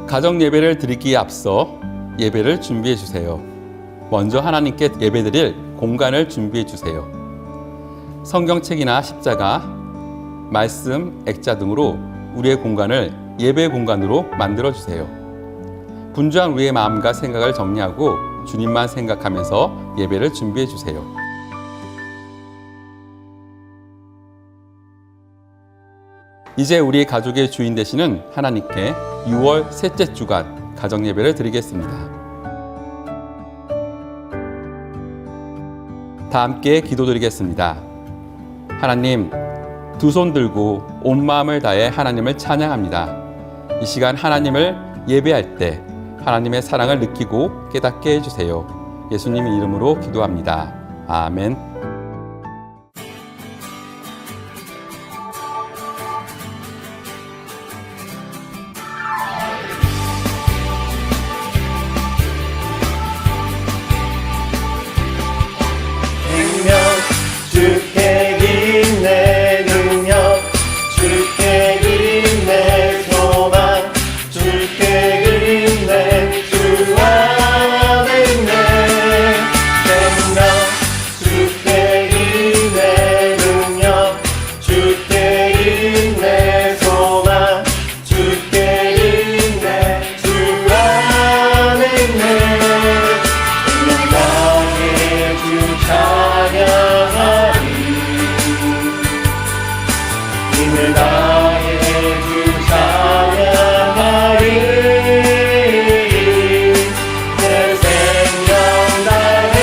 가정 예배를 드리기에 앞서 예배를 준비해 주세요. 먼저 하나님께 예배드릴 공간을 준비해 주세요. 성경책이나 십자가, 말씀, 액자 등으로 우리의 공간을 예배 공간으로 만들어 주세요. 분주한 우리의 마음과 생각을 정리하고 주님만 생각하면서 예배를 준비해 주세요. 이제 우리 가족의 주인 되시는 하나님께 6월 셋째 주간 가정 예배를 드리겠습니다. 다 함께 기도드리겠습니다. 하나님, 두 손 들고 온 마음을 다해 하나님을 찬양합니다. 이 시간 하나님을 예배할 때 하나님의 사랑을 느끼고 깨닫게 해주세요. 예수님의 이름으로 기도합니다. 아멘. 주께 긴 내 능력, 주께 긴 내 소망, 주께 긴 내 주 안에 있네. 생명, 주께 긴 내 능력, 주께 긴 내 소망, 주께 긴 내 주 안에 있네. 나의 주 찬양하 힘을 다해 주 찬양하리. 내 생명 다해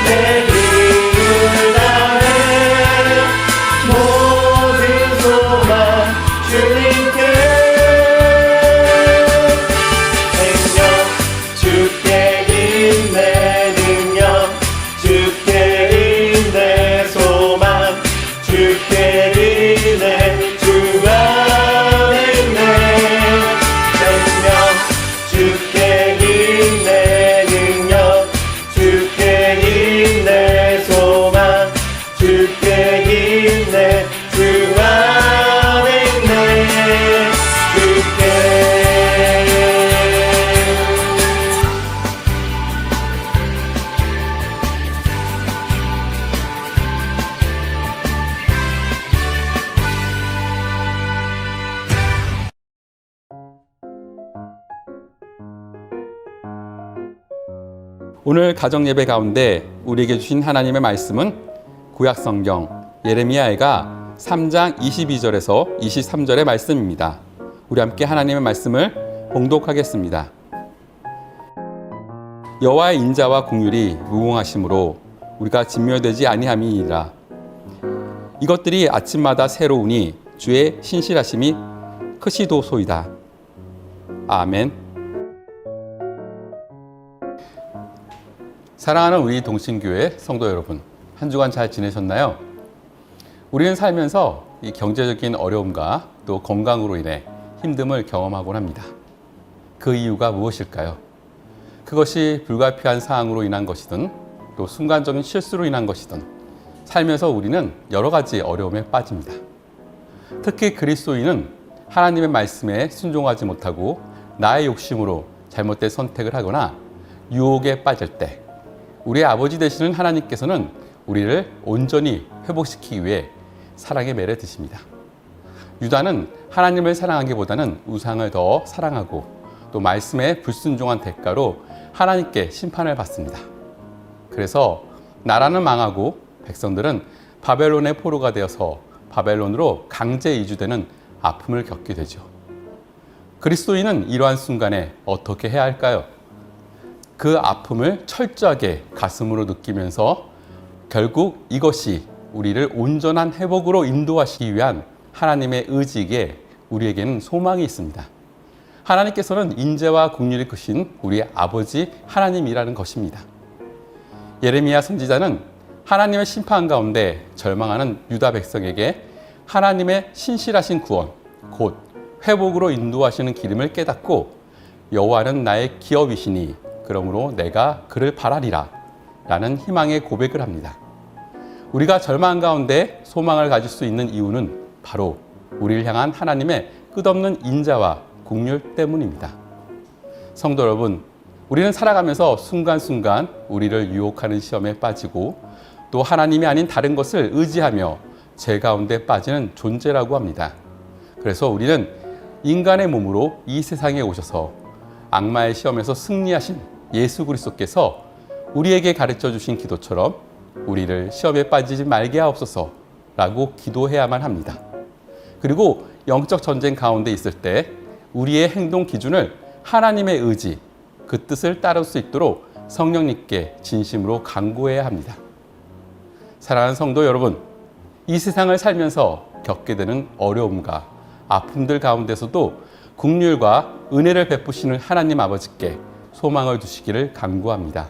내 힘을 다해 모든 소망 주님께. 생명 주께 긴 내 능력, 주께 긴 내 소망, 주께 긴 내 주 안에 있네. 생명 주께 긴 내 능력, 주께 긴 내 소망, 주께 긴 내 주 안에 있네. 주께 오늘 가정 예배 가운데 우리에게 주신 하나님의 말씀은 구약성경 예레미야가 3장 22절에서 23절의 말씀입니다. 우리 함께 하나님의 말씀을 봉독하겠습니다. 여호와의 인자와 긍휼이 무궁하심으로 우리가 진멸되지 아니함이니라. 이것들이 아침마다 새로우니 주의 신실하심이 크시도소이다. 아멘. 사랑하는 우리 동신교회 성도 여러분, 한 주간 잘 지내셨나요? 우리는 살면서 이 경제적인 어려움과 또 건강으로 인해 힘듦을 경험하곤 합니다. 그 이유가 무엇일까요? 그것이 불가피한 상황으로 인한 것이든 또 순간적인 실수로 인한 것이든 살면서 우리는 여러 가지 어려움에 빠집니다. 특히 그리스도인은 하나님의 말씀에 순종하지 못하고 나의 욕심으로 잘못된 선택을 하거나 유혹에 빠질 때 우리의 아버지 되시는 하나님께서는 우리를 온전히 회복시키기 위해 사랑의 매를 드십니다. 유다는 하나님을 사랑하기보다는 우상을 더 사랑하고 또 말씀에 불순종한 대가로 하나님께 심판을 받습니다. 그래서 나라는 망하고 백성들은 바벨론의 포로가 되어서 바벨론으로 강제 이주되는 아픔을 겪게 되죠. 그리스도인은 이러한 순간에 어떻게 해야 할까요? 그 아픔을 철저하게 가슴으로 느끼면서 결국 이것이 우리를 온전한 회복으로 인도하시기 위한 하나님의 의지에 우리에게는 소망이 있습니다. 하나님께서는 인자와 긍휼이 크신 우리 아버지 하나님이라는 것입니다. 예레미야 선지자는 하나님의 심판 가운데 절망하는 유다 백성에게 하나님의 신실하신 구원, 곧 회복으로 인도하시는 기름을 깨닫고 여호와는 나의 기업이시니 그러므로 내가 그를 바라리라 라는 희망의 고백을 합니다. 우리가 절망 가운데 소망을 가질 수 있는 이유는 바로 우리를 향한 하나님의 끝없는 인자와 긍휼 때문입니다. 성도 여러분, 우리는 살아가면서 순간순간 우리를 유혹하는 시험에 빠지고 또 하나님이 아닌 다른 것을 의지하며 죄 가운데 빠지는 존재라고 합니다. 그래서 우리는 인간의 몸으로 이 세상에 오셔서 악마의 시험에서 승리하신 예수 그리스도께서 우리에게 가르쳐 주신 기도처럼 우리를 시험에 빠지지 말게 하옵소서라고 기도해야만 합니다. 그리고 영적 전쟁 가운데 있을 때 우리의 행동 기준을 하나님의 의지, 그 뜻을 따를 수 있도록 성령님께 진심으로 간구해야 합니다. 사랑하는 성도 여러분, 이 세상을 살면서 겪게 되는 어려움과 아픔들 가운데서도 긍휼과 은혜를 베푸시는 하나님 아버지께 소망을 두시기를 간구합니다.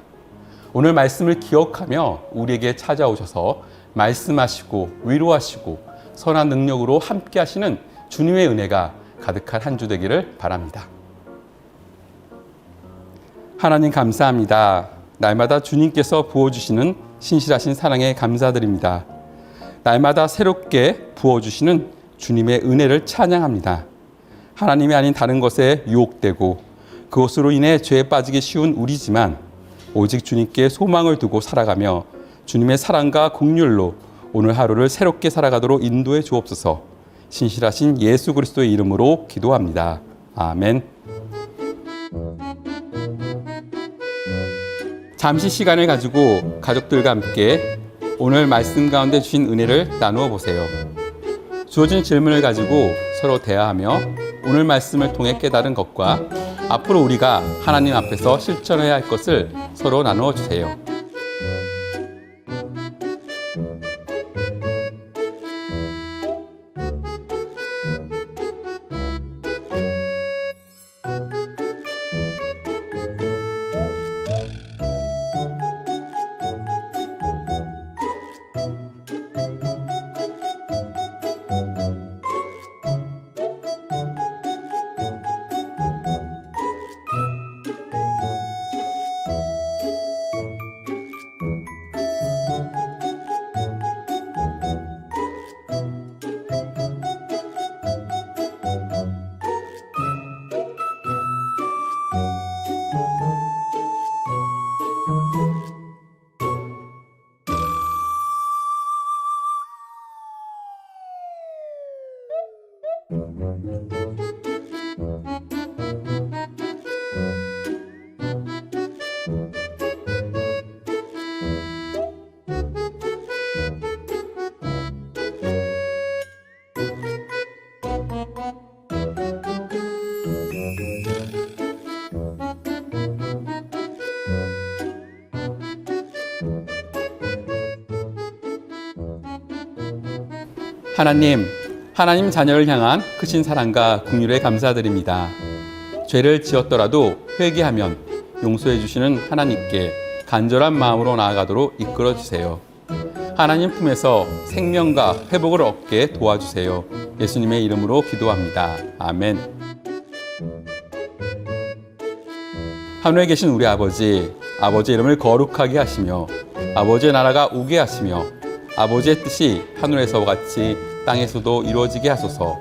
오늘 말씀을 기억하며 우리에게 찾아오셔서 말씀하시고 위로하시고 선한 능력으로 함께 하시는 주님의 은혜가 가득한 한 주 되기를 바랍니다. 하나님 감사합니다. 날마다 주님께서 부어주시는 신실하신 사랑에 감사드립니다. 날마다 새롭게 부어주시는 주님의 은혜를 찬양합니다. 하나님이 아닌 다른 것에 유혹되고 그것으로 인해 죄에 빠지기 쉬운 우리지만 오직 주님께 소망을 두고 살아가며 주님의 사랑과 긍휼로 오늘 하루를 새롭게 살아가도록 인도해 주옵소서. 신실하신 예수 그리스도의 이름으로 기도합니다. 아멘. 잠시 시간을 가지고 가족들과 함께 오늘 말씀 가운데 주신 은혜를 나누어 보세요. 주어진 질문을 가지고 서로 대화하며 오늘 말씀을 통해 깨달은 것과 앞으로 우리가 하나님 앞에서 실천해야 할 것을 서로 나누어 주세요. 하나님 자녀를 향한 크신 사랑과 긍휼에 감사드립니다. 죄를 지었더라도 회개하면 용서해 주시는 하나님께 간절한 마음으로 나아가도록 이끌어 주세요. 하나님 품에서 생명과 회복을 얻게 도와주세요. 예수님의 이름으로 기도합니다. 아멘. 하늘에 계신 우리 아버지, 아버지의 이름을 거룩하게 하시며 아버지의 나라가 오게 하시며 아버지의 뜻이 하늘에서와 같이 땅에서도 이루어지게 하소서.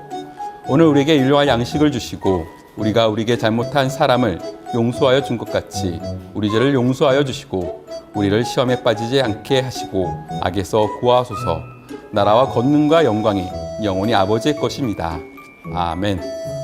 오늘 우리에게 일용할 양식을 주시고 우리가 우리에게 잘못한 사람을 용서하여 준 것 같이 우리 죄를 용서하여 주시고 우리를 시험에 빠지지 않게 하시고 악에서 구하소서. 나라와 권능과 영광이 영원히 아버지의 것입니다. 아멘.